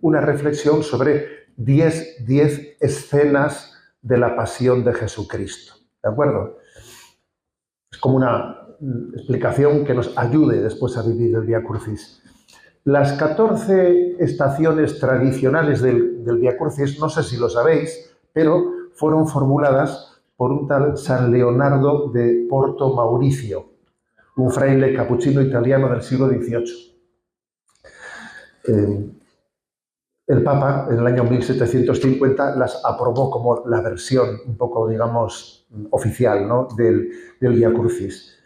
una reflexión sobre 10 escenas de la pasión de Jesucristo. ¿De acuerdo? Es como una explicación que nos ayude después a vivir el Vía Crucis. Las 14 estaciones tradicionales del Vía Crucis, no sé si lo sabéis, pero fueron formuladas por un tal San Leonardo de Porto Mauricio, un fraile capuchino italiano del siglo XVIII. El Papa, en el año 1750, las aprobó como la versión un poco, digamos, oficial, ¿no?, del Vía Crucis.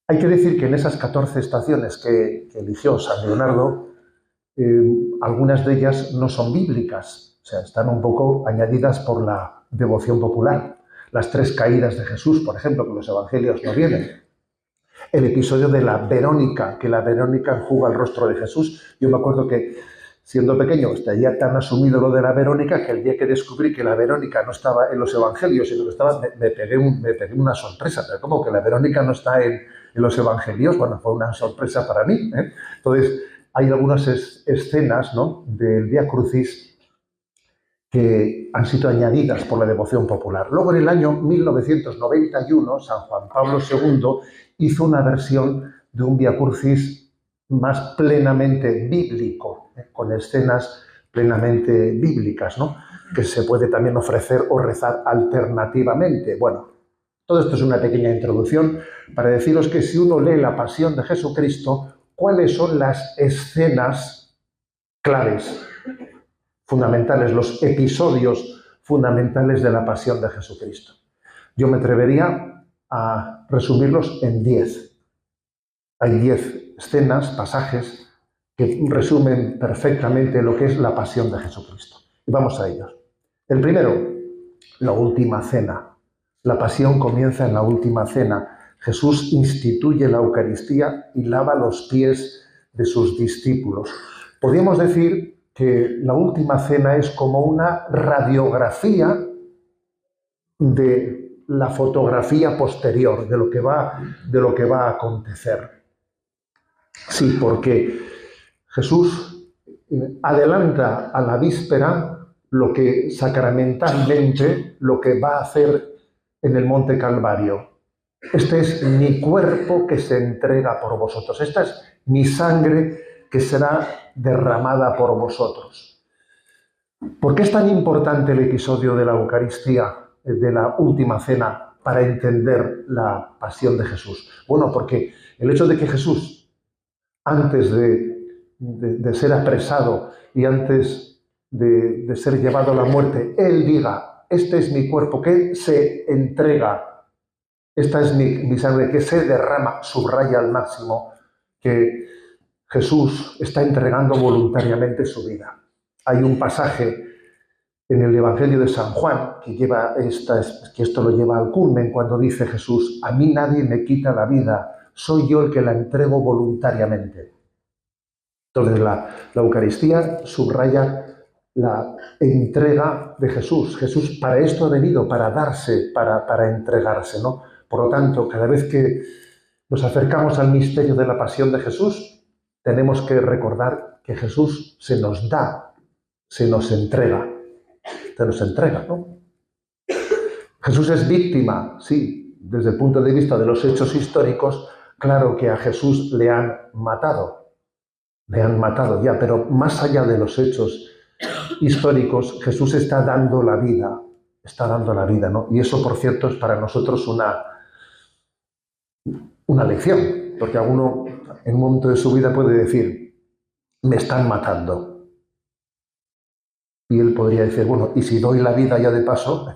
Hay que decir que en esas 14 estaciones que eligió San Leonardo, algunas de ellas no son bíblicas, o sea, están un poco añadidas por la devoción popular. Las 3 caídas de Jesús, por ejemplo, que los evangelios no vienen. El episodio de la Verónica, que la Verónica enjuga el rostro de Jesús. Yo me acuerdo que, siendo pequeño, estaría tan asumido lo de la Verónica que el día que descubrí que la Verónica no estaba en los evangelios, sino que estaba, me pegué una sorpresa. Pero ¿cómo que la Verónica no está en los evangelios? Bueno, fue una sorpresa para mí, ¿eh? Entonces, hay algunas escenas, ¿no?, del Vía Crucis que han sido añadidas por la devoción popular. Luego, en el año 1991, San Juan Pablo II hizo una versión de un Vía Crucis más plenamente bíblico, con escenas plenamente bíblicas, ¿no?, que se puede también ofrecer o rezar alternativamente. Bueno, todo esto es una pequeña introducción para deciros que si uno lee la Pasión de Jesucristo, ¿cuáles son las escenas claves, fundamentales, los episodios fundamentales de la Pasión de Jesucristo? Yo me atrevería a resumirlos en 10. Hay 10 escenas, pasajes, que resumen perfectamente lo que es la Pasión de Jesucristo. Y vamos a ellos. El primero, la última cena. La Pasión comienza en la última cena. Jesús instituye la Eucaristía y lava los pies de sus discípulos. Podríamos decir que la última cena es como una radiografía de la fotografía posterior, de lo que va a acontecer. Sí, porque Jesús adelanta a la víspera lo que sacramentalmente, lo que va a hacer en el Monte Calvario. Este es mi cuerpo que se entrega por vosotros. Esta es mi sangre que será derramada por vosotros. ¿Por qué es tan importante el episodio de la Eucaristía, de la última cena, para entender la pasión de Jesús? Bueno, porque el hecho de que Jesús, antes de ser apresado y antes de ser llevado a la muerte, Él diga, este es mi cuerpo que se entrega, esta es mi sangre que se derrama, subraya al máximo que Jesús está entregando voluntariamente su vida. Hay un pasaje en el Evangelio de San Juan que esto lo lleva al culmen cuando dice Jesús, a mí nadie me quita la vida, soy yo el que la entrego voluntariamente. Entonces la Eucaristía subraya la entrega de Jesús. Jesús para esto ha venido, para darse, para entregarse, ¿no? Por lo tanto, cada vez que nos acercamos al misterio de la pasión de Jesús, tenemos que recordar que Jesús se nos da, se nos entrega, ¿no? Jesús es víctima, sí, desde el punto de vista de los hechos históricos, claro que a Jesús le han matado ya, pero más allá de los hechos históricos, Jesús está dando la vida, ¿no? Y eso, por cierto, es para nosotros una lección, porque alguno en un momento de su vida puede decir, me están matando. Y él podría decir, bueno, y si doy la vida ya de paso,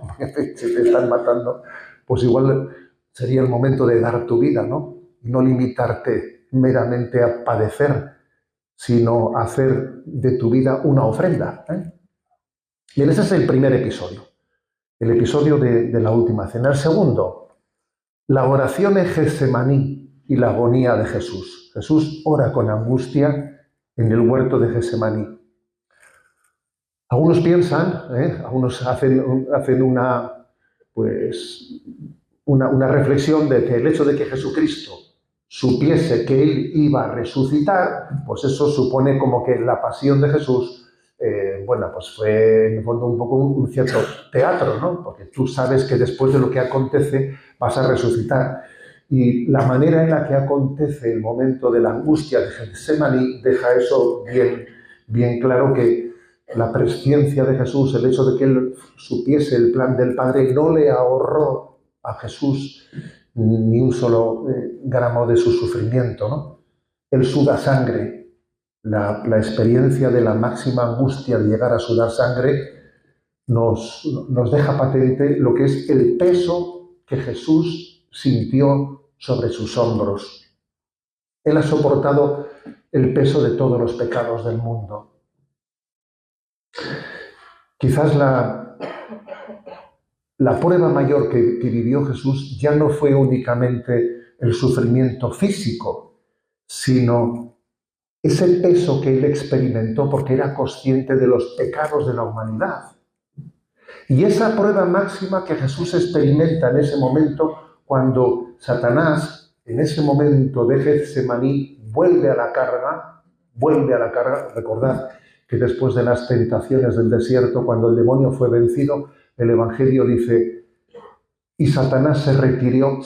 si te están matando, pues igual sería el momento de dar tu vida, ¿no? Y no limitarte meramente a padecer, sino hacer de tu vida una ofrenda, ¿eh? Bien, ese es el primer episodio, el episodio de la última cena. El segundo, la oración en Getsemaní y la agonía de Jesús. Jesús ora con angustia en el huerto de Getsemaní. Algunos piensan, algunos hacen una reflexión de que el hecho de que Jesucristo supiese que Él iba a resucitar, pues eso supone como que la pasión de Jesús bueno, pues fue en el fondo un poco un cierto teatro, ¿no? Porque tú sabes que después de lo que acontece vas a resucitar. Y la manera en la que acontece el momento de la angustia de Getsemaní deja eso bien claro, que la presciencia de Jesús, el hecho de que él supiese el plan del Padre, no le ahorró a Jesús ni un solo gramo de su sufrimiento, ¿no? Él suda sangre. La experiencia de la máxima angustia de llegar a sudar sangre nos deja patente lo que es el peso que Jesús sintió sobre sus hombros. Él ha soportado el peso de todos los pecados del mundo. Quizás la prueba mayor que vivió Jesús ya no fue únicamente el sufrimiento físico, sino ese peso que él experimentó porque era consciente de los pecados de la humanidad. Y esa prueba máxima que Jesús experimenta en ese momento, cuando Satanás, en ese momento de Getsemaní, vuelve a la carga, recordad que después de las tentaciones del desierto, cuando el demonio fue vencido, el Evangelio dice, y Satanás se retiró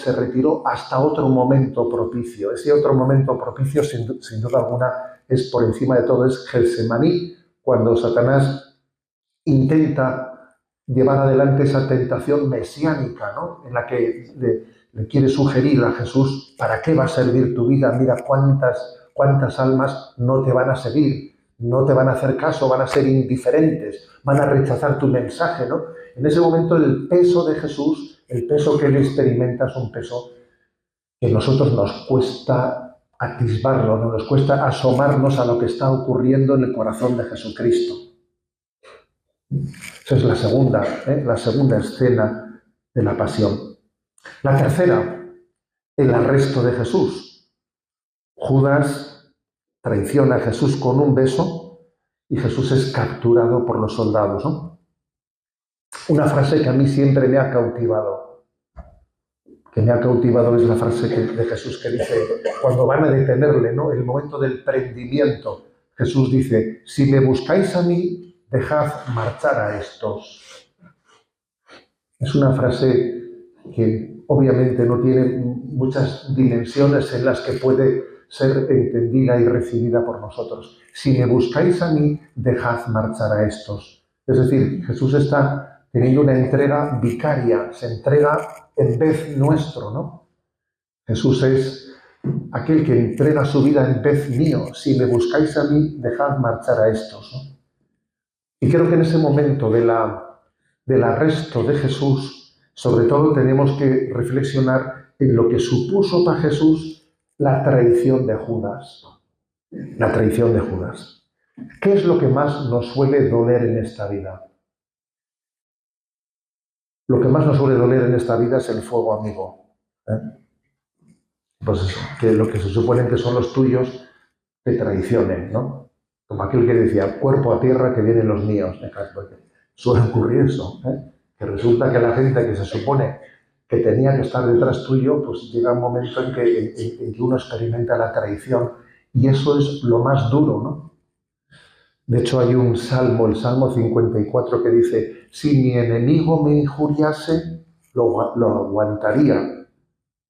hasta otro momento propicio. Ese otro momento propicio, sin duda alguna, es por encima de todo, es Getsemaní, cuando Satanás intenta llevar adelante esa tentación mesiánica, ¿no? En la que le quiere sugerir a Jesús, ¿para qué va a servir tu vida? Mira cuántas almas no te van a seguir, no te van a hacer caso, van a ser indiferentes, van a rechazar tu mensaje, ¿no? En ese momento el peso de Jesús, el peso que él experimenta es un peso que a nosotros nos cuesta atisbarlo, ¿no? Nos cuesta asomarnos a lo que está ocurriendo en el corazón de Jesucristo. Esa es la segunda escena de la pasión. La tercera, el arresto de Jesús. Judas traiciona a Jesús con un beso y Jesús es capturado por los soldados, ¿no? Una frase que a mí siempre me ha cautivado. Es la frase de Jesús que dice, cuando van a detenerle, ¿no? El momento del prendimiento, Jesús dice, si me buscáis a mí, dejad marchar a estos. Es una frase que obviamente no tiene muchas dimensiones en las que puede ser entendida y recibida por nosotros. Si me buscáis a mí, dejad marchar a estos. Es decir, Jesús está teniendo una entrega vicaria, se entrega en vez nuestro, ¿no? Jesús es aquel que entrega su vida en vez mío. Si me buscáis a mí, dejad marchar a estos, ¿no? Y creo que en ese momento del arresto de Jesús, sobre todo tenemos que reflexionar en lo que supuso para Jesús la traición de Judas. La traición de Judas. ¿Qué es lo que más nos suele doler en esta vida? Lo que más nos suele doler en esta vida es el fuego amigo. Pues eso, que lo que se supone que son los tuyos te traicionen, ¿no? Como aquel que decía, cuerpo a tierra que vienen los míos. Suele ocurrir eso, que resulta que la gente que se supone que tenía que estar detrás tuyo, pues llega un momento en que uno experimenta la traición y eso es lo más duro, ¿no? De hecho hay un salmo, el Salmo 54, que dice, si mi enemigo me injuriase, lo aguantaría.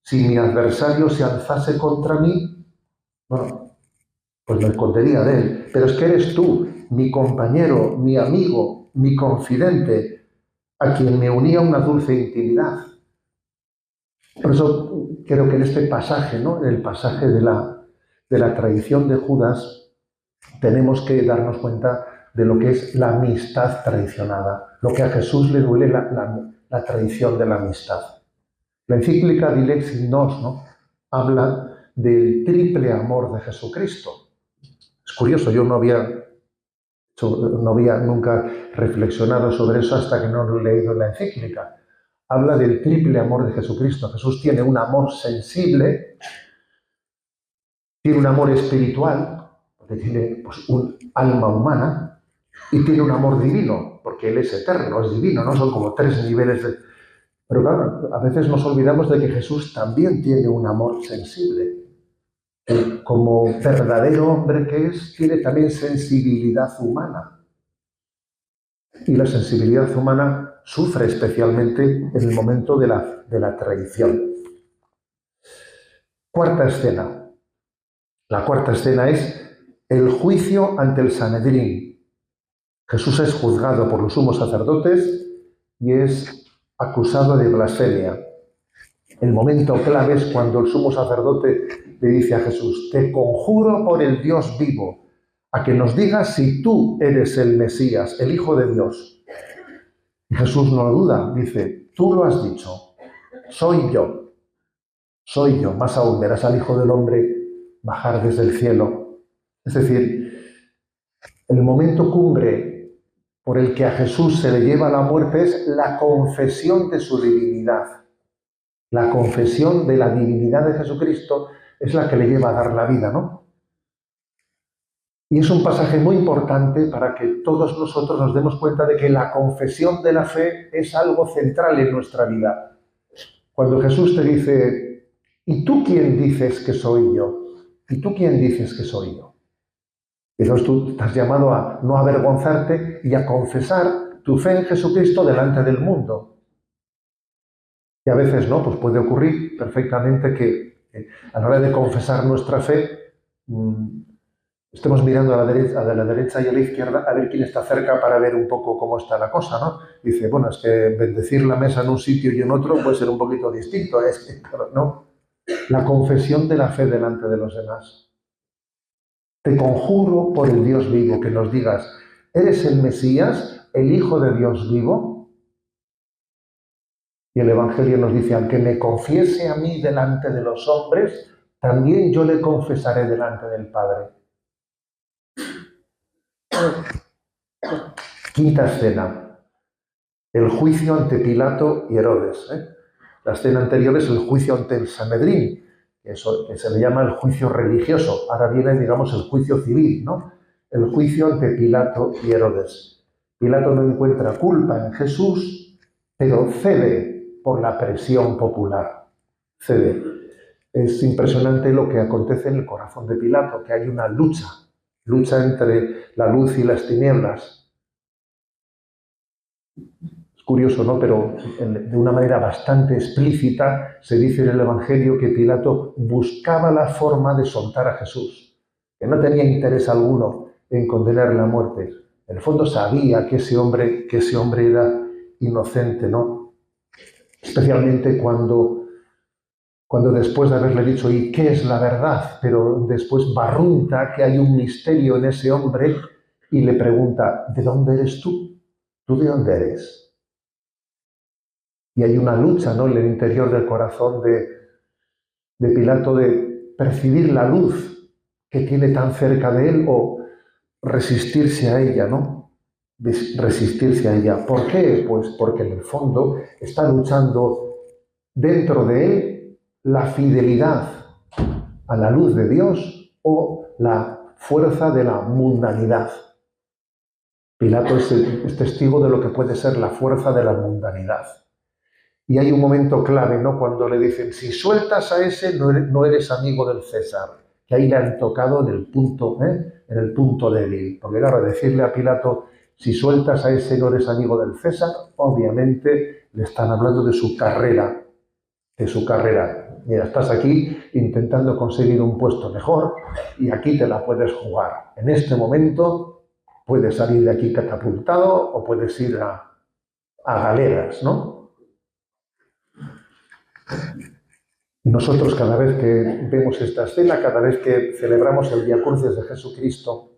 Si mi adversario se alzase contra mí, bueno, pues me escondería de él. Pero es que eres tú, mi compañero, mi amigo, mi confidente, a quien me unía una dulce intimidad. Por eso creo que en este pasaje, ¿no? En el pasaje de la traición de Judas, tenemos que darnos cuenta de lo que es la amistad traicionada, lo que a Jesús le duele la traición de la amistad. La encíclica Dilex in Nos, ¿no? Habla del triple amor de Jesucristo. Es curioso, yo no había nunca reflexionado sobre eso hasta que no lo he leído en la encíclica. Habla del triple amor de Jesucristo. Jesús tiene un amor sensible, tiene un amor espiritual, porque tiene pues, un alma humana, y tiene un amor divino, porque Él es eterno, es divino, ¿no? Son como tres niveles de... Pero claro, a veces nos olvidamos de que Jesús también tiene un amor sensible. Él, como verdadero hombre que es, tiene también sensibilidad humana. Y la sensibilidad humana sufre especialmente en el momento de la traición. Cuarta escena. La cuarta escena es el juicio ante el Sanedrín. Jesús es juzgado por los sumos sacerdotes y es acusado de blasfemia. El momento clave es cuando el sumo sacerdote le dice a Jesús: te conjuro por el Dios vivo, a que nos digas si tú eres el Mesías, el Hijo de Dios. Y Jesús no duda, dice: tú lo has dicho, soy yo, soy yo. Más aún, verás al Hijo del Hombre bajar desde el cielo. Es decir, el momento cumbre por el que a Jesús se le lleva a la muerte es la confesión de su divinidad. La confesión de la divinidad de Jesucristo es la que le lleva a dar la vida, ¿no? Y es un pasaje muy importante para que todos nosotros nos demos cuenta de que la confesión de la fe es algo central en nuestra vida. Cuando Jesús te dice: ¿y tú quién dices que soy yo? ¿Y tú quién dices que soy yo? Entonces tú estás llamado a no avergonzarte y a confesar tu fe en Jesucristo delante del mundo. Y a veces no, pues puede ocurrir perfectamente que a la hora de confesar nuestra fe estemos mirando a la derecha y a la izquierda a ver quién está cerca para ver un poco cómo está la cosa, ¿no? Dice, bueno, es que bendecir la mesa en un sitio y en otro puede ser un poquito distinto, es que, claro, no. La confesión de la fe delante de los demás. Te conjuro por el Dios vivo que nos digas: ¿eres el Mesías, el Hijo de Dios vivo? Y el Evangelio nos dice: al que me confiese a mí delante de los hombres, también yo le confesaré delante del Padre. Quinta escena. El juicio ante Pilato y Herodes. La escena anterior es el juicio ante el Sanedrín, que se le llama el juicio religioso. Ahora viene, digamos, el juicio civil, ¿no? El juicio ante Pilato y Herodes. Pilato no encuentra culpa en Jesús, pero cede por la presión popular. Cede. Es impresionante lo que acontece en el corazón de Pilato, que hay una lucha entre la luz y las tinieblas. Es curioso, ¿no? Pero de una manera bastante explícita se dice en el Evangelio que Pilato buscaba la forma de soltar a Jesús, que no tenía interés alguno en condenarle a muerte. En el fondo sabía que ese hombre era inocente, ¿no? Especialmente cuando después de haberle dicho: ¿y qué es la verdad? Pero después barrunta que hay un misterio en ese hombre y le pregunta: ¿de dónde eres tú? ¿Tú de dónde eres? Y hay una lucha, ¿no?, en el interior del corazón de Pilato de percibir la luz que tiene tan cerca de él o resistirse a ella, ¿no? Resistirse a ella. ¿Por qué? Pues porque en el fondo está luchando dentro de él la fidelidad a la luz de Dios o la fuerza de la mundanidad. Pilato es testigo de lo que puede ser la fuerza de la mundanidad. Y hay un momento clave, ¿no?, cuando le dicen: si sueltas a ese, no eres amigo del César. Que ahí le han tocado en el punto débil. Porque claro, decirle a Pilato: si sueltas a ese, no eres amigo del César, obviamente le están hablando de su carrera. Mira, estás aquí intentando conseguir un puesto mejor y aquí te la puedes jugar. En este momento puedes salir de aquí catapultado o puedes ir a galeras, ¿no? Y nosotros, cada vez que vemos esta escena, cada vez que celebramos el Vía Crucis de Jesucristo,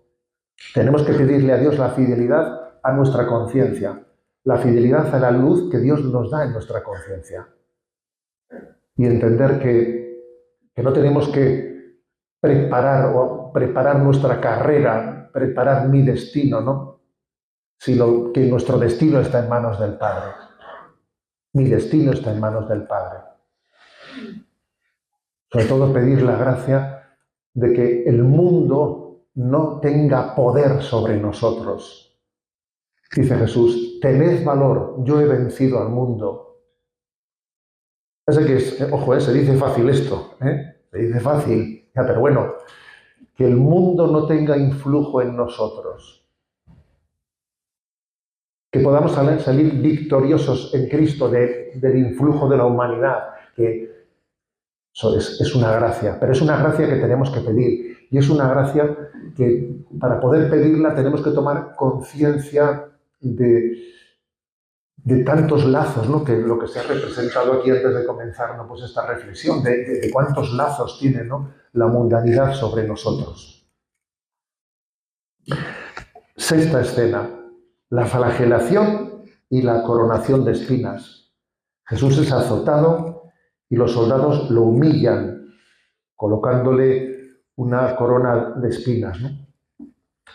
tenemos que pedirle a Dios la fidelidad a nuestra conciencia, la fidelidad a la luz que Dios nos da en nuestra conciencia. Y entender que no tenemos que preparar nuestra carrera, preparar mi destino, ¿no?, sino que nuestro destino está en manos del Padre. Mi destino está en manos del Padre. Sobre todo pedir la gracia de que el mundo no tenga poder sobre nosotros. Dice Jesús: tened valor, yo he vencido al mundo. Se dice fácil esto, se dice fácil, ya, pero bueno, que el mundo no tenga influjo en nosotros. que podamos salir victoriosos en Cristo del influjo de la humanidad, que eso es una gracia, pero es una gracia que tenemos que pedir. Y es una gracia que para poder pedirla tenemos que tomar conciencia de tantos lazos, ¿no? Que lo que se ha representado aquí antes de comenzar, ¿no? Pues esta reflexión de cuántos lazos tiene, ¿no? La mundanidad sobre nosotros. Sexta escena, la flagelación y la coronación de espinas. Jesús es azotado y los soldados lo humillan, colocándole una corona de espinas, ¿no?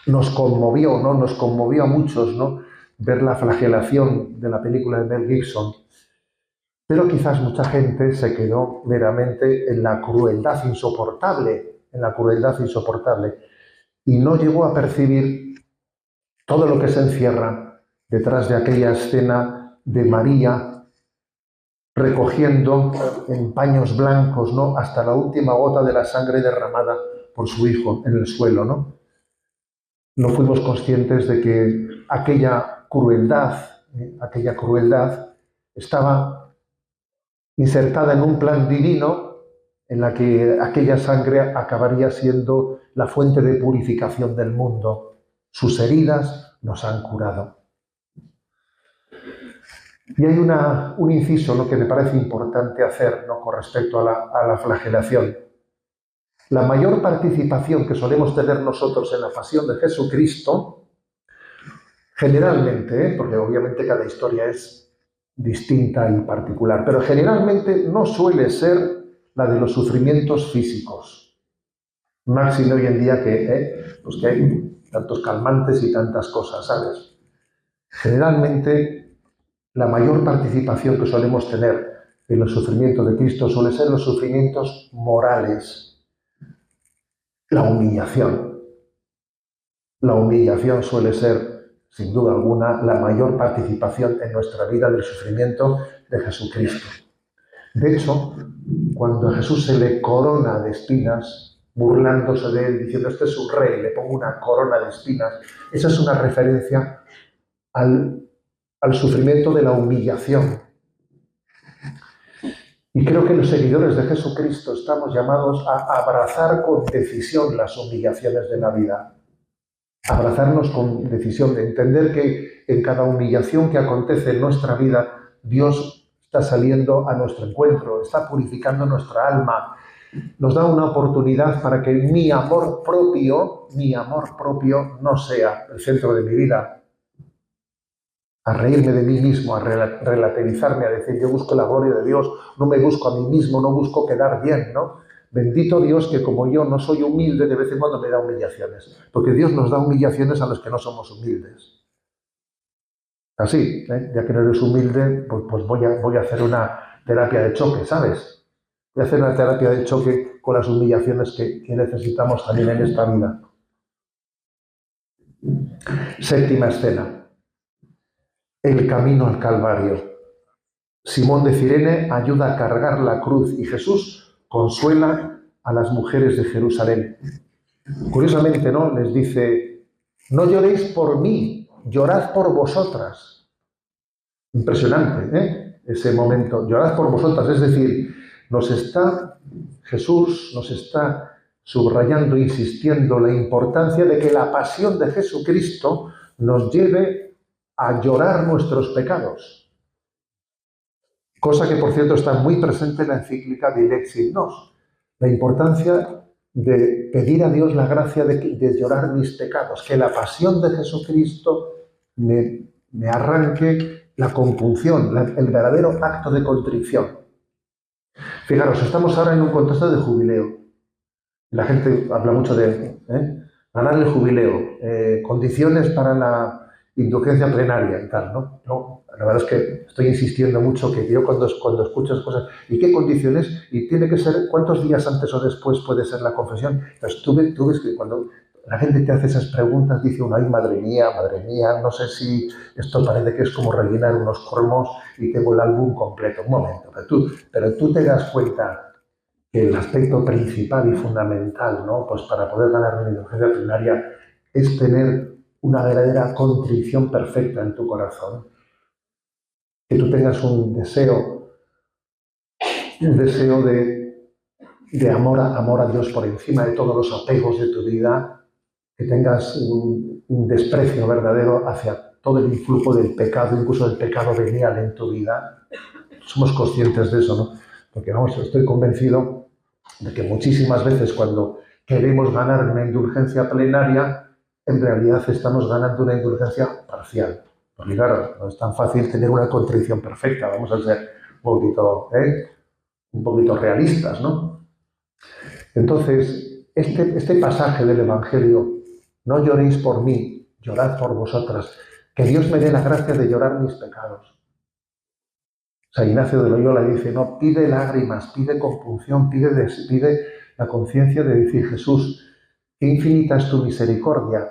Nos conmovió, ¿no? Nos conmovió a muchos, ¿no? Ver la flagelación de la película de Mel Gibson, pero quizás mucha gente se quedó meramente en la crueldad insoportable, y no llegó a percibir todo lo que se encierra detrás de aquella escena de María recogiendo en paños blancos, ¿no? Hasta la última gota de la sangre derramada por su hijo en el suelo, ¿no? No fuimos conscientes de que aquella crueldad estaba insertada en un plan divino en la que aquella sangre acabaría siendo la fuente de purificación del mundo. Sus heridas nos han curado. Y hay un inciso, ¿no? Que me parece importante hacer, ¿no? Con respecto a la flagelación. La mayor participación que solemos tener nosotros en la pasión de Jesucristo, generalmente, porque obviamente cada historia es distinta y particular, pero generalmente no suele ser la de los sufrimientos físicos. Máxime hoy en día pues que hay tantos calmantes y tantas cosas, ¿sabes? Generalmente la mayor participación que solemos tener en los sufrimientos de Cristo suele ser los sufrimientos morales. La humillación. La humillación suele ser, sin duda alguna, la mayor participación en nuestra vida del sufrimiento de Jesucristo. De hecho, cuando a Jesús se le corona de espinas, burlándose de él, diciendo, este es un rey, le pongo una corona de espinas, esa es una referencia al sufrimiento de la humillación. Y creo que los seguidores de Jesucristo estamos llamados a abrazar con decisión las humillaciones de la vida. Abrazarnos con decisión, de entender que en cada humillación que acontece en nuestra vida, Dios está saliendo a nuestro encuentro, está purificando nuestra alma, nos da una oportunidad para que mi amor propio no sea el centro de mi vida. A reírme de mí mismo, a relativizarme, a decir, yo busco la gloria de Dios, no me busco a mí mismo, no busco quedar bien, ¿no? Bendito Dios que como yo no soy humilde, de vez en cuando me da humillaciones, porque Dios nos da humillaciones a los que no somos humildes. Así, ya que no eres humilde, pues voy a hacer una terapia de choque, ¿sabes? Voy a hacer una terapia de choque con las humillaciones que necesitamos también en esta vida. Séptima escena. El camino al Calvario. Simón de Cirene ayuda a cargar la cruz y Jesús consuela a las mujeres de Jerusalén. Curiosamente, ¿no? Les dice, no lloréis por mí, llorad por vosotras. Impresionante, ese momento, llorad por vosotras. Es decir, Jesús nos está subrayando, insistiendo la importancia de que la pasión de Jesucristo nos lleve a llorar nuestros pecados. Cosa que, por cierto, está muy presente en la encíclica de Ilexit Nos. La importancia de pedir a Dios la gracia de llorar mis pecados, que la pasión de Jesucristo me arranque la compunción, el verdadero acto de contrición. Fijaros, estamos ahora en un contexto de jubileo. La gente habla mucho de ganar el jubileo, condiciones para la indulgencia plenaria y tal, ¿no? No, la verdad es que estoy insistiendo mucho que yo cuando escucho esas cosas, ¿y qué condiciones? Y tiene que ser, ¿cuántos días antes o después puede ser la confesión? Entonces tú ves que cuando la gente te hace esas preguntas, dice uno, ay, madre mía, no sé si esto parece que es como rellenar unos cromos y tengo el álbum completo. Un momento, pero tú te das cuenta que el aspecto principal y fundamental, ¿no? Pues para poder ganar una indulgencia plenaria es tener una verdadera contrición perfecta en tu corazón. Que tú tengas un deseo de amor a Dios por encima de todos los apegos de tu vida, que tengas un desprecio verdadero hacia todo el influjo del pecado, incluso del pecado venial en tu vida. Somos conscientes de eso, ¿no? Porque vamos, estoy convencido de que muchísimas veces cuando queremos ganar una indulgencia plenaria, en realidad estamos ganando una indulgencia parcial. Porque claro, no es tan fácil tener una contrición perfecta, vamos a ser un poquito realistas, ¿no? Entonces, este pasaje del Evangelio, no lloréis por mí, llorad por vosotras, que Dios me dé la gracia de llorar mis pecados. San Ignacio de Loyola dice, no, pide lágrimas, pide compunción, pide la conciencia de decir, Jesús, qué infinita es tu misericordia.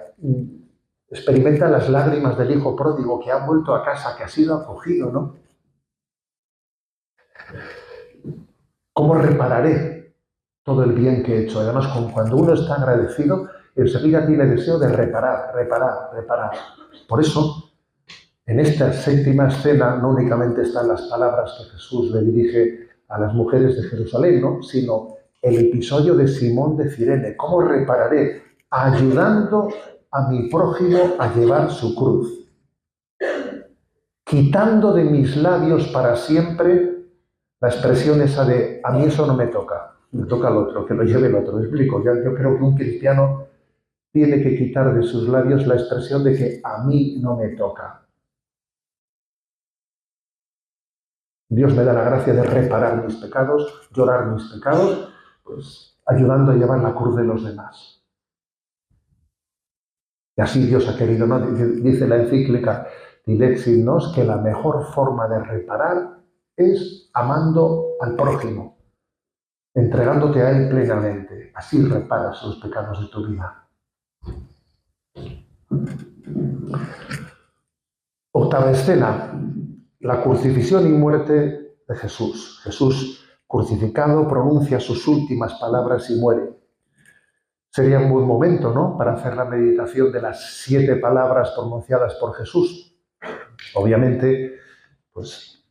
Experimenta las lágrimas del hijo pródigo que ha vuelto a casa, que ha sido acogido, ¿no? ¿Cómo repararé todo el bien que he hecho? Además, cuando uno está agradecido, enseguida tiene deseo de reparar. Por eso, en esta séptima escena no únicamente están las palabras que Jesús le dirige a las mujeres de Jerusalén, ¿no? Sino el episodio de Simón de Cirene. ¿Cómo repararé? Ayudando a mi prójimo a llevar su cruz. Quitando de mis labios para siempre la expresión esa de a mí eso no me toca al otro, que lo lleve el otro. ¿Me explico? Yo creo que un cristiano tiene que quitar de sus labios la expresión de que a mí no me toca. Dios me da la gracia de reparar mis pecados, llorar mis pecados, pues ayudando a llevar la cruz de los demás. Y así Dios ha querido, ¿no? Dice la encíclica Dilexit Nos que la mejor forma de reparar es amando al prójimo, entregándote a él plenamente. Así reparas los pecados de tu vida. Octava escena, la crucifixión y muerte de Jesús. Jesús crucificado pronuncia sus últimas palabras y muere. Sería un buen momento, ¿no?, para hacer la meditación de las 7 palabras pronunciadas por Jesús. Obviamente, pues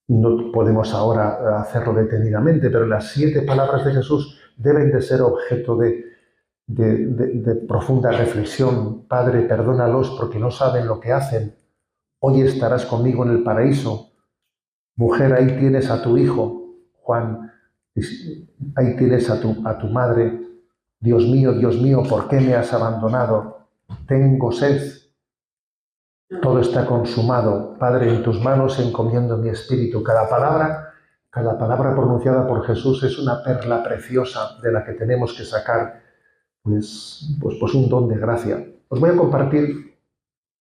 no podemos ahora hacerlo detenidamente, pero las 7 palabras de Jesús deben de ser objeto de profunda reflexión. Padre, perdónalos porque no saben lo que hacen. Hoy estarás conmigo en el paraíso. Mujer, ahí tienes a tu hijo. Juan, ahí tienes a tu madre. Dios mío, ¿por qué me has abandonado? Tengo sed. Todo está consumado. Padre, en tus manos encomiendo mi espíritu. Cada palabra pronunciada por Jesús es una perla preciosa de la que tenemos que sacar pues un don de gracia. Os voy a compartir,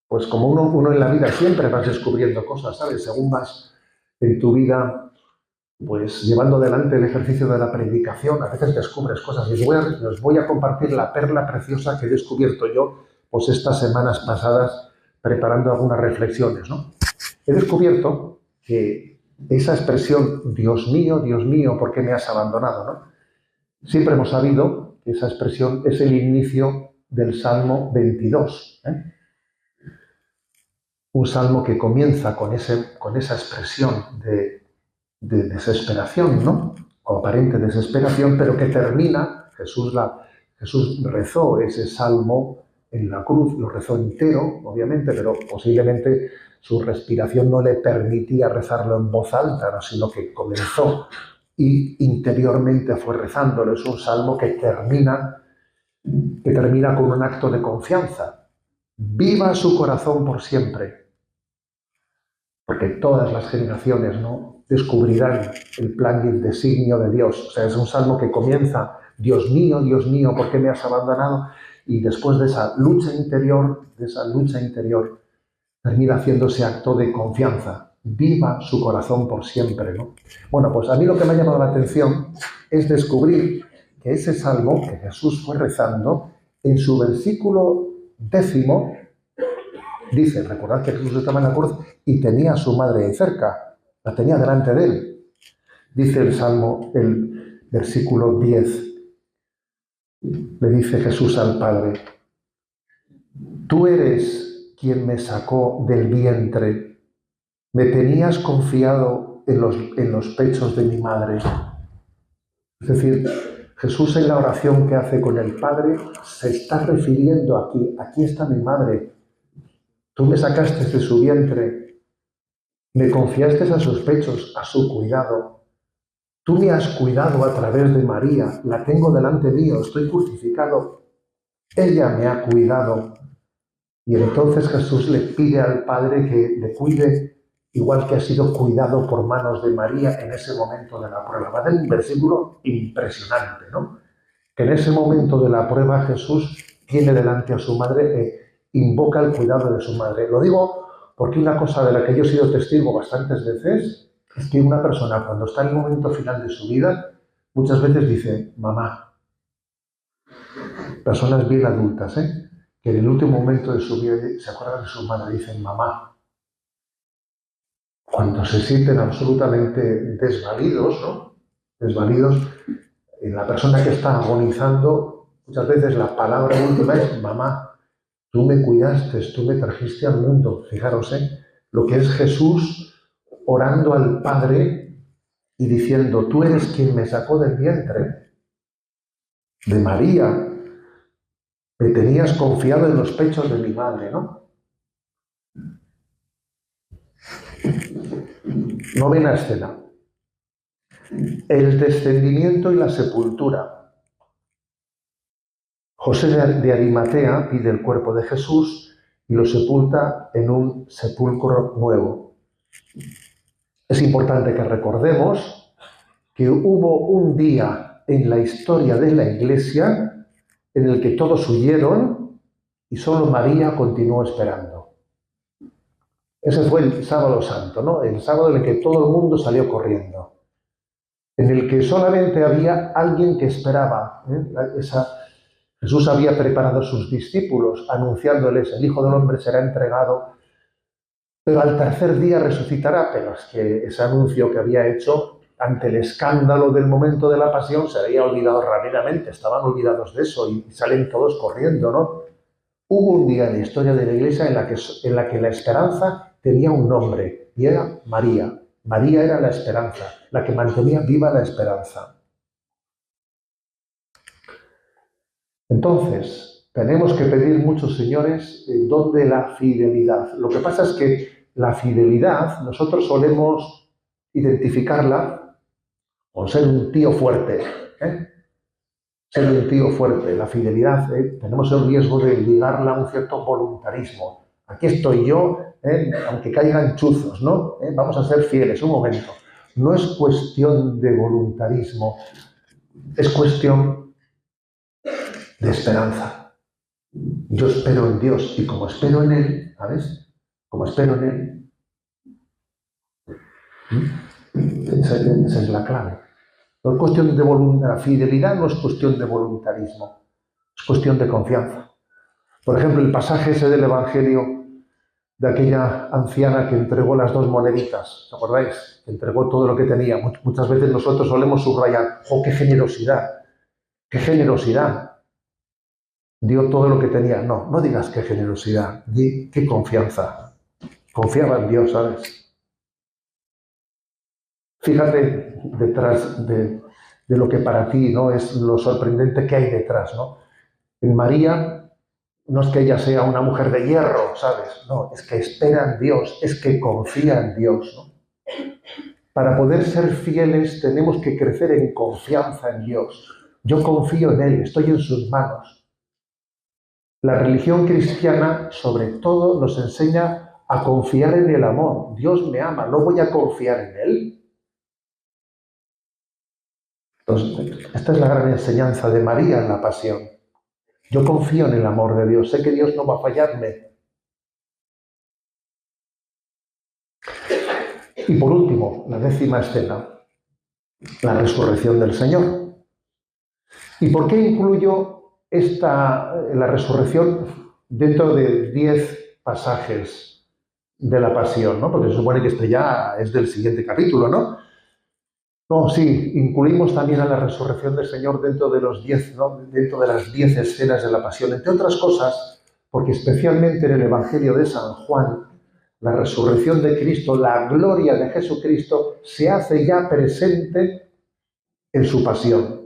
pues como uno en la vida siempre vas descubriendo cosas, ¿sabes? Según vas en tu vida pues llevando adelante el ejercicio de la predicación, a veces descubres cosas. Y os voy a compartir la perla preciosa que he descubierto yo pues estas semanas pasadas preparando algunas reflexiones, ¿no? He descubierto que esa expresión, Dios mío, ¿por qué me has abandonado?, ¿no? Siempre hemos sabido que esa expresión es el inicio del Salmo 22, ¿eh? Un salmo que comienza con esa expresión de desesperación, ¿no?, o aparente desesperación, pero que termina, Jesús rezó ese salmo en la cruz, lo rezó entero, obviamente, pero posiblemente su respiración no le permitía rezarlo en voz alta, ¿no?, sino que comenzó y interiormente fue rezándolo. Es un salmo que termina con un acto de confianza. Viva su corazón por siempre, porque todas las generaciones, ¿no?, descubrirán el plan y el designio de Dios. O sea, es un salmo que comienza, Dios mío, ¿por qué me has abandonado? Y después de esa lucha interior, termina haciendo ese acto de confianza. Viva su corazón por siempre, ¿no? Bueno, pues a mí lo que me ha llamado la atención es descubrir que ese salmo que Jesús fue rezando, en su versículo 10, dice, recordad que Jesús estaba en la cruz y tenía a su madre ahí cerca, la tenía delante de él. Dice el Salmo, el versículo 10, le dice Jesús al Padre, tú eres quien me sacó del vientre, me tenías confiado en los pechos de mi madre. Es decir, Jesús en la oración que hace con el Padre se está refiriendo aquí está mi madre, tú me sacaste de su vientre, me confiaste a sus pechos, a su cuidado, tú me has cuidado a través de María, la tengo delante mío, estoy crucificado, ella me ha cuidado. Y entonces Jesús le pide al Padre que le cuide igual que ha sido cuidado por manos de María en ese momento de la prueba. Va a ser un versículo impresionante, ¿no? Que en ese momento de la prueba Jesús tiene delante a su madre e invoca el cuidado de su madre. Lo digo porque una cosa de la que yo he sido testigo bastantes veces es que una persona cuando está en el momento final de su vida muchas veces dice, mamá. Personas bien adultas, que en el último momento de su vida se acuerdan de su madre y dicen, mamá. Cuando se sienten absolutamente desvalidos, ¿no? Desvalidos, en la persona que está agonizando, muchas veces la palabra última es, mamá, tú me cuidaste, tú me trajiste al mundo. Fijaros, lo que es Jesús orando al Padre y diciendo, tú eres quien me sacó del vientre de María, me tenías confiado en los pechos de mi madre, ¿no? Novena escena. El descendimiento y la sepultura. José de Arimatea pide el cuerpo de Jesús y lo sepulta en un sepulcro nuevo. Es importante que recordemos que hubo un día en la historia de la Iglesia en el que todos huyeron y solo María continuó esperando. Ese fue el sábado santo, ¿no? El sábado en el que todo el mundo salió corriendo. En el que solamente había alguien que esperaba. Jesús había preparado a sus discípulos, anunciándoles, el Hijo del Hombre será entregado, pero al tercer día resucitará. Pero es que ese anuncio que había hecho ante el escándalo del momento de la pasión se había olvidado rápidamente, estaban olvidados de eso y salen todos corriendo, ¿no? Hubo un día en la historia de la Iglesia en la que la esperanza tenía un nombre y era María. María era la esperanza, la que mantenía viva la esperanza. Entonces, tenemos que pedir muchos, señores, el don de la fidelidad. Lo que pasa es que la fidelidad nosotros solemos identificarla con ser un tío fuerte, ser un tío fuerte. La fidelidad, tenemos el riesgo de ligarla a un cierto voluntarismo. Aquí estoy yo, aunque caigan chuzos, ¿no? Vamos a ser fieles, un momento. No es cuestión de voluntarismo, es cuestión de esperanza. Yo espero en Dios y como espero en Él, ¿sabes? Como espero en Él, esa es la clave. No es cuestión de voluntad, la fidelidad no es cuestión de voluntarismo, es cuestión de confianza. Por ejemplo, el pasaje ese del Evangelio de aquella anciana que entregó las 2 moneditas, ¿os acordáis? Que entregó todo lo que tenía. Muchas veces nosotros solemos subrayar, ¡oh, qué generosidad! ¡Qué generosidad! Dio todo lo que tenía. No, no digas qué generosidad, di qué confianza. Confiaba en Dios, ¿sabes? Fíjate detrás de lo que para ti, ¿no? Es lo sorprendente que hay detrás, ¿no? En María no es que ella sea una mujer de hierro, ¿sabes? No, es que espera en Dios, es que confía en Dios, ¿no? Para poder ser fieles tenemos que crecer en confianza en Dios. Yo confío en Él, estoy en sus manos. La religión cristiana, sobre todo, nos enseña a confiar en el amor. Dios me ama, ¿no voy a confiar en Él? Entonces, esta es la gran enseñanza de María en la pasión. Yo confío en el amor de Dios, sé que Dios no va a fallarme. Y por último, la 10ª escena, la resurrección del Señor. ¿Y por qué incluyo la resurrección dentro de 10 pasajes de la pasión, ¿no? Porque se supone que este ya es del siguiente capítulo, ¿no? No, sí, incluimos también a la resurrección del Señor dentro de los 10, ¿no? Dentro de las 10 escenas de la pasión, entre otras cosas, porque especialmente en el Evangelio de San Juan, la resurrección de Cristo, la gloria de Jesucristo, se hace ya presente en su pasión.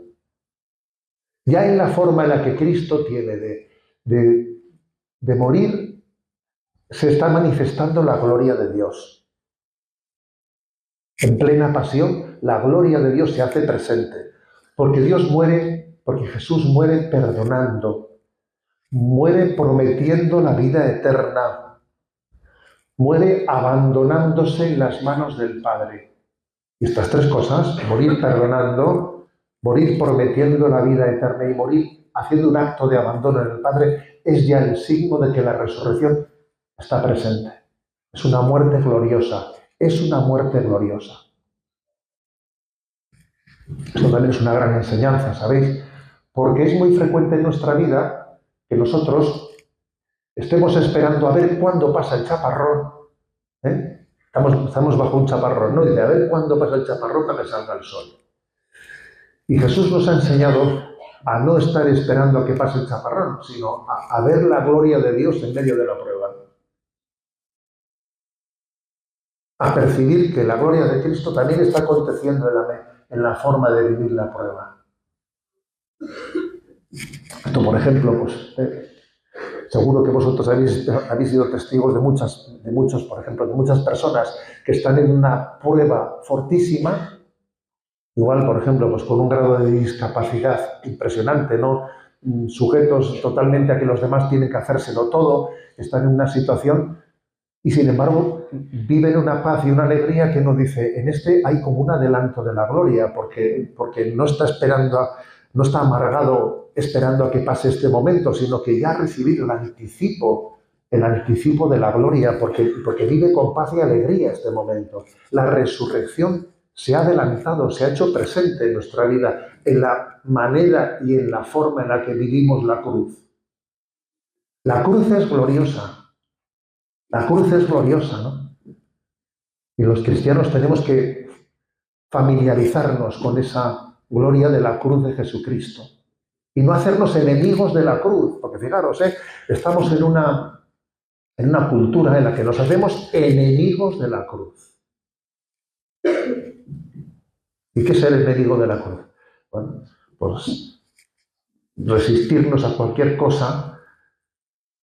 Ya en la forma en la que Cristo tiene de morir, se está manifestando la gloria de Dios. En plena pasión, la gloria de Dios se hace presente, porque Dios muere, porque Jesús muere perdonando, muere prometiendo la vida eterna, muere abandonándose en las manos del Padre. Y estas tres cosas, morir perdonando, morir prometiendo la vida eterna y morir haciendo un acto de abandono en el Padre, es ya el signo de que la resurrección está presente. Es una muerte gloriosa, es una muerte gloriosa. Esto también es una gran enseñanza, ¿sabéis? Porque es muy frecuente en nuestra vida que nosotros estemos esperando a ver cuándo pasa el chaparrón. Estamos bajo un chaparrón, ¿no? Y de a ver cuándo pasa el chaparrón para que salga el sol. Y Jesús nos ha enseñado a no estar esperando a que pase el chaparrón, sino a ver la gloria de Dios en medio de la prueba. A percibir que la gloria de Cristo también está aconteciendo en la forma de vivir la prueba. Esto, por ejemplo, pues, seguro que vosotros habéis sido testigos de muchas personas que están en una prueba fortísima. Igual, por ejemplo, pues con un grado de discapacidad impresionante, ¿no? Sujetos totalmente a que los demás tienen que hacérselo todo, están en una situación y, sin embargo, viven una paz y una alegría que nos dice, en este hay como un adelanto de la gloria, porque no está esperando, no está amargado esperando a que pase este momento, sino que ya ha recibido el anticipo de la gloria, porque vive con paz y alegría este momento. La resurrección se ha adelantado, se ha hecho presente en nuestra vida, en la manera y en la forma en la que vivimos la cruz. La cruz es gloriosa. La cruz es gloriosa, ¿no? Y los cristianos tenemos que familiarizarnos con esa gloria de la cruz de Jesucristo. Y no hacernos enemigos de la cruz, porque fijaros, estamos en una cultura en la que nos hacemos enemigos de la cruz. ¿Y qué es ser enemigo de la cruz? Bueno, pues resistirnos a cualquier cosa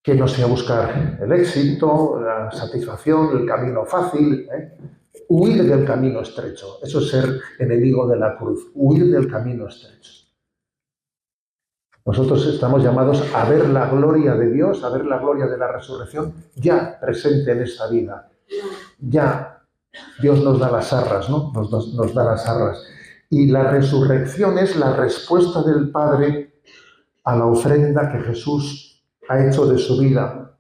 que no sea buscar el éxito, la satisfacción, el camino fácil, huir del camino estrecho. Eso es ser enemigo de la cruz, huir del camino estrecho. Nosotros estamos llamados a ver la gloria de Dios, a ver la gloria de la resurrección ya presente en esta vida. Ya Dios nos da las arras, ¿no? Nos da las arras. Y la resurrección es la respuesta del Padre a la ofrenda que Jesús ha hecho de su vida.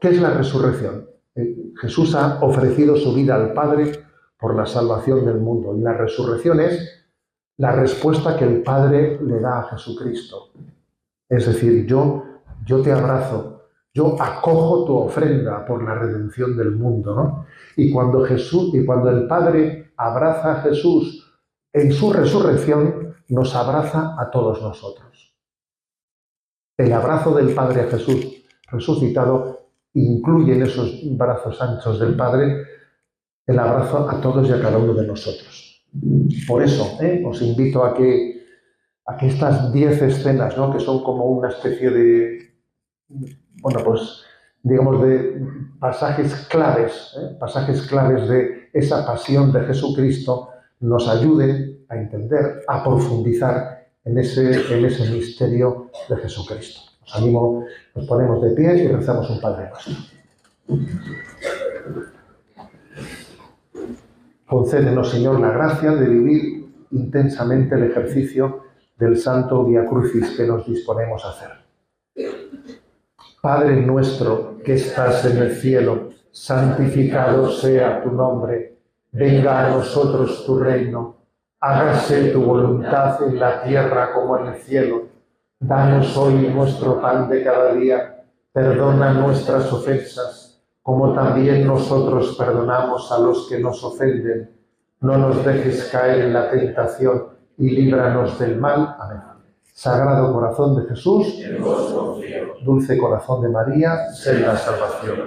¿Qué es la resurrección? Jesús ha ofrecido su vida al Padre por la salvación del mundo. Y la resurrección es la respuesta que el Padre le da a Jesucristo. Es decir, yo te abrazo, yo acojo tu ofrenda por la redención del mundo, ¿no? Y cuando el Padre abraza a Jesús en su resurrección, nos abraza a todos nosotros. El abrazo del Padre a Jesús resucitado incluye en esos brazos anchos del Padre el abrazo a todos y a cada uno de nosotros. Por eso, os invito a que estas 10 escenas, ¿no? Que son como una especie de, digamos, de pasajes claves de esa pasión de Jesucristo, nos ayuden a entender, a profundizar en ese misterio de Jesucristo. Os animo, nos ponemos de pie y rezamos un Padre Nuestro. Concédenos, Señor, la gracia de vivir intensamente el ejercicio del Santo Vía Crucis que nos disponemos a hacer. Padre nuestro que estás en el cielo, santificado sea tu nombre. Venga a nosotros tu reino. Hágase tu voluntad en la tierra como en el cielo. Danos hoy nuestro pan de cada día. Perdona nuestras ofensas, como también nosotros perdonamos a los que nos ofenden. No nos dejes caer en la tentación y líbranos del mal. Amén. Sagrado corazón de Jesús, dulce corazón de María, sé la salvación.